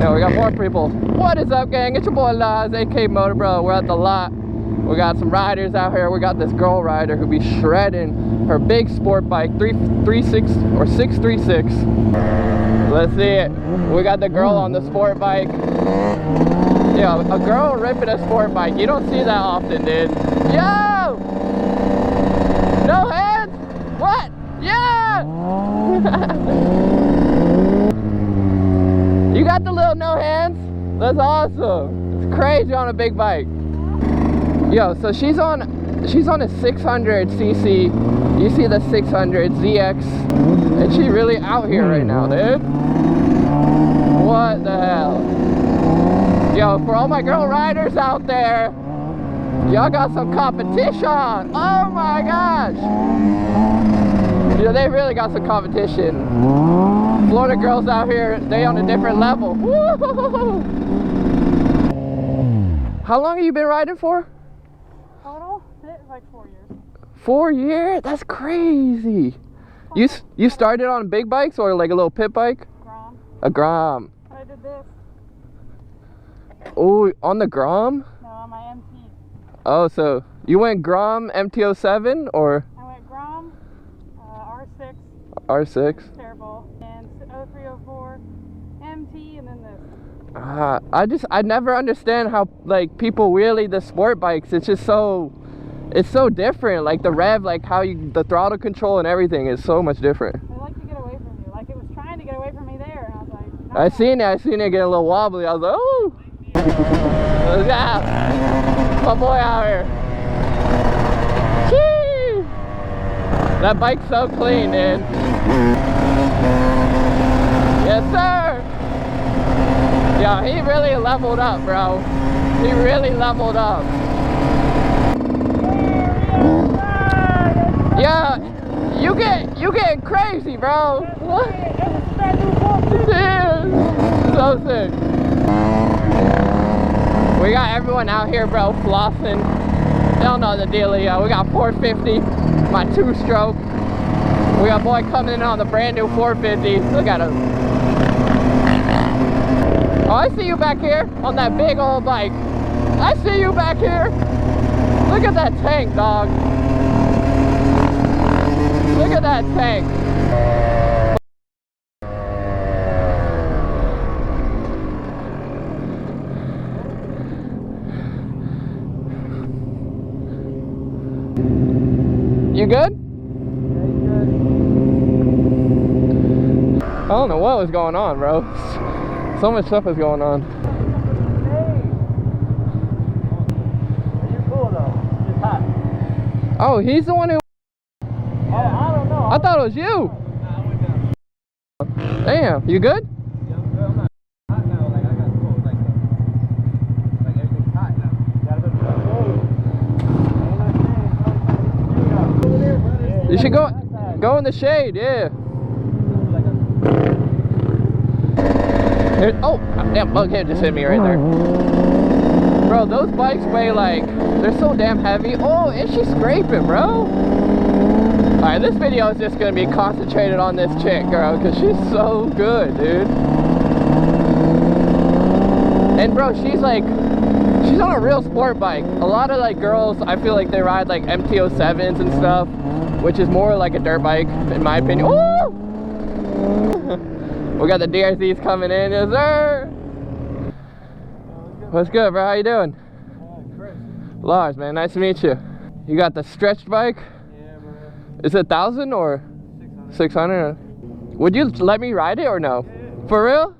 Yeah, we got more people. What is up, gang? It's your boy Laz, aka MotoBroo. We're at the lot. We got some riders out here. We got this girl rider who be shredding her big sport bike, 336 or 636. Let's see it. We got the girl on the sport bike. Yo, a girl ripping a sport bike. You don't see that often, dude. Yo! No hands? What? Yeah! You got the little no hands? That's awesome. It's crazy on a big bike. Yo, so she's on a 600cc. You see the 600 ZX, and she really out here right now, dude. What the hell? Yo, for all my girl riders out there, y'all got some competition. Oh my gosh. Yeah, they really got some competition. Florida girls out here, they on a different level. Woo! How long have you been riding for? Total? Like 4 years. 4 years? That's crazy. You started on big bikes or like a little pit bike? Grom. A Grom. I did this. Oh, on the Grom? No, on my MT. Oh, so you went Grom MT-07 or? I went Grom, R6. R6. Terrible. And 0304, MT, and then this. I never understand how like people wheelie the sport bikes. It's just so, it's so different. Like the rev, like how the throttle control and everything is so much different. They like to get away from you. Like it was trying to get away from me there, and I was like, no. I seen it get a little wobbly. I was like, oh, yeah, my boy out here. Chee! That bike's so clean, dude. Yes, sir. Yeah, he really leveled up, bro. He really leveled up. Yeah, you getting crazy, bro. What? Yeah, so sick. We got everyone out here, bro, flossing. They don't know the dealio. We got 450, my 2-stroke. We got boy coming in on the brand new 450. Look at him. Oh, I see you back here on that big old bike. I see you back here. Look at that tank, dog. Look at that tank. You good? I don't know what was going on, bro. So much stuff is going on. You're cool though. Just hot. Oh, he's the one who... Oh, I don't know. I thought it was you. Nah, I went down. Damn, you good? Yeah, I'm good. I'm not hot now. Like I got cold. Like everything's hot now. Gotta be cold. You should go in the shade, yeah. Here, oh, damn, bughead just hit me right there. Bro, those bikes weigh like, they're so damn heavy. Oh, and she's scraping, bro. Alright, this video is just gonna be concentrated on this chick, girl, because she's so good, dude. And bro, she's on a real sport bike. A lot of like girls, I feel like they ride like MT-07s and stuff, which is more like a dirt bike, in my opinion. Ooh! We got the DRZs coming in, yes sir. What's good, bro? How you doing? Chris. Lars, man, nice to meet you. You got the stretched bike? Yeah, bro. Is it 1,000 or 600? Would you let me ride it or no? Yeah. For real?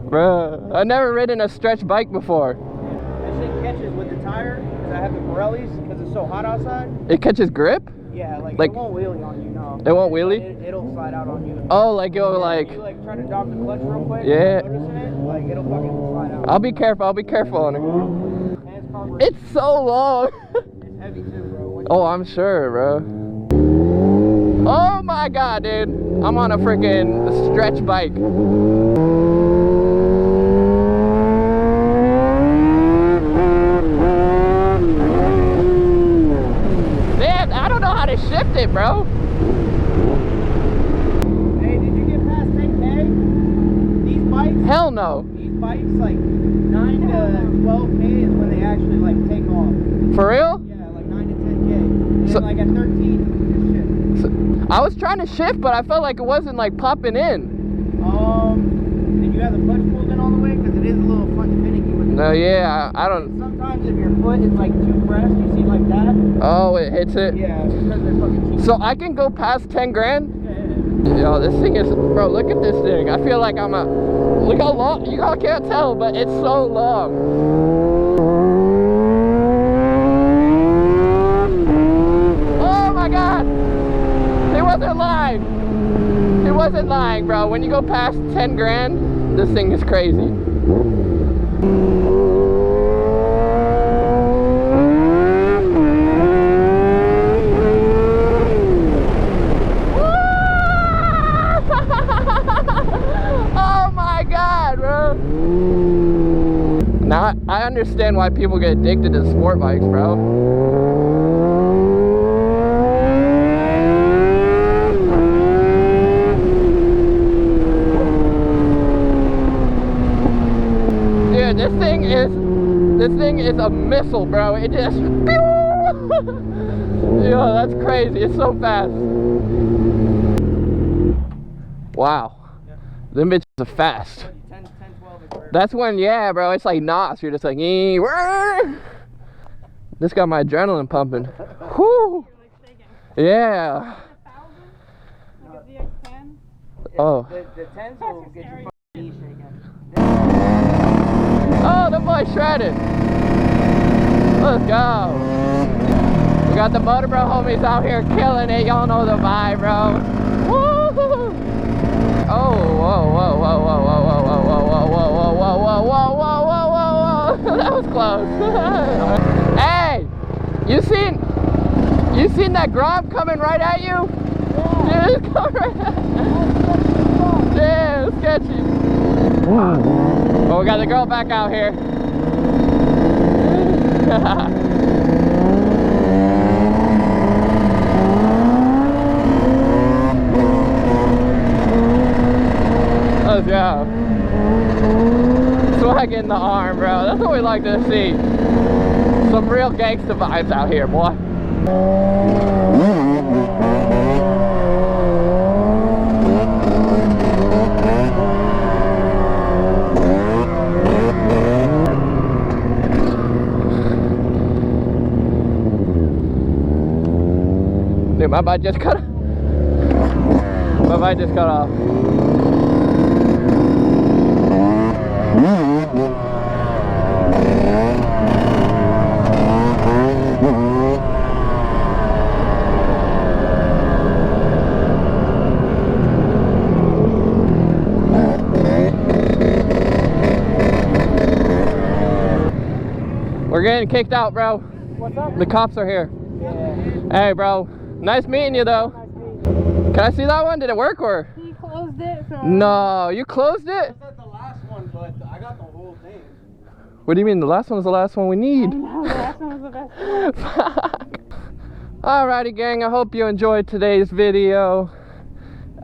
Bro, I've never ridden a stretch bike before. This thing catches with the tire, because I have the Pirellis, because it's so hot outside. It catches grip? Yeah, like Like- it won't wheelie on you, no. It won't wheelie? It'll slide out on you. Oh, like it'll like... You like try to drop the clutch real quick. Yeah. Noticing it, like it'll fucking slide out. I'll be careful on her. And it's probably It's so long. it's heavy too, bro. Oh, I'm sure, bro. Oh my god, dude. I'm on a freaking stretch bike. Man, I don't know how to shift it, bro. Hey, did you get past 10K? These bikes? Hell Hell no. These bikes, like 9 to 12K is when they actually like take off. For real? Yeah, like 9 to 10K. And So- like at 13, it's shit. I was trying to shift, but I felt like it wasn't like popping in. Did you have the clutch pulled in all the way? Because it is a little finicky with No, yeah, I don't. Sometimes if your foot is like too pressed, you see like that. Oh, it hits it. Yeah, it's because they're fucking cheap. So I can go past 10 grand. Yeah. Yo, this thing is, bro. Look at this thing. I feel like I'm a. Look how long. You all can't tell, but it's so long. Oh my God! He wasn't lying. He wasn't lying, bro. When you go past 10 grand, this thing is crazy. Oh my God, bro. Now I understand why people get addicted to sport bikes, bro. Dude, this thing is a missile, bro. It just yo, that's crazy. It's so fast. Wow. Yeah. Them bitches are fast. 10, 12 is where. That's when, yeah, bro, it's like NOS. You're just like, this got my adrenaline pumping. Whoo! Like shaking. Yeah. 1,000? Like a ZX10? Oh. The 10s will get your fucking knee shaking. Oh, the boy shredded. Let's go. We got the MotoBroo homies out here killing it. Y'all know the vibe, bro. Woo! Oh, whoa, whoa, whoa, whoa, whoa, whoa, whoa, whoa, whoa, whoa, whoa, whoa, whoa, whoa, whoa, whoa, whoa. That was close. Hey, you seen that Grom coming right at you? Yeah. Dude, it's coming right at you. Yeah, it's sketchy. Well, we got the girl back out here. Let's go. Swag in the arm, bro. That's what we like to see. Some real gangsta vibes out here, boy. Dude, my bike just cut off. My bike just cut off. We're getting kicked out, bro. What's up? The cops are here. Yeah. Hey, bro. Nice meeting you, though. Can I see that one? Did it work or? He closed it, so... No, you closed it? I said the last one, but I got the whole thing. What do you mean? The last one's the last one we I need. know, the last one was the best. Fuck. Alrighty, gang. I hope you enjoyed today's video.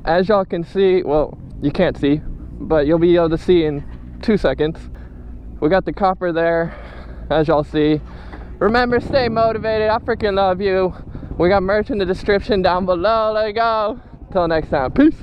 As y'all can see, well, you can't see, but you'll be able to see in 2 seconds. We got the copper there, as y'all see. Remember, stay motivated. I freaking love you. We got merch in the description down below. Let it go. Till next time. Peace.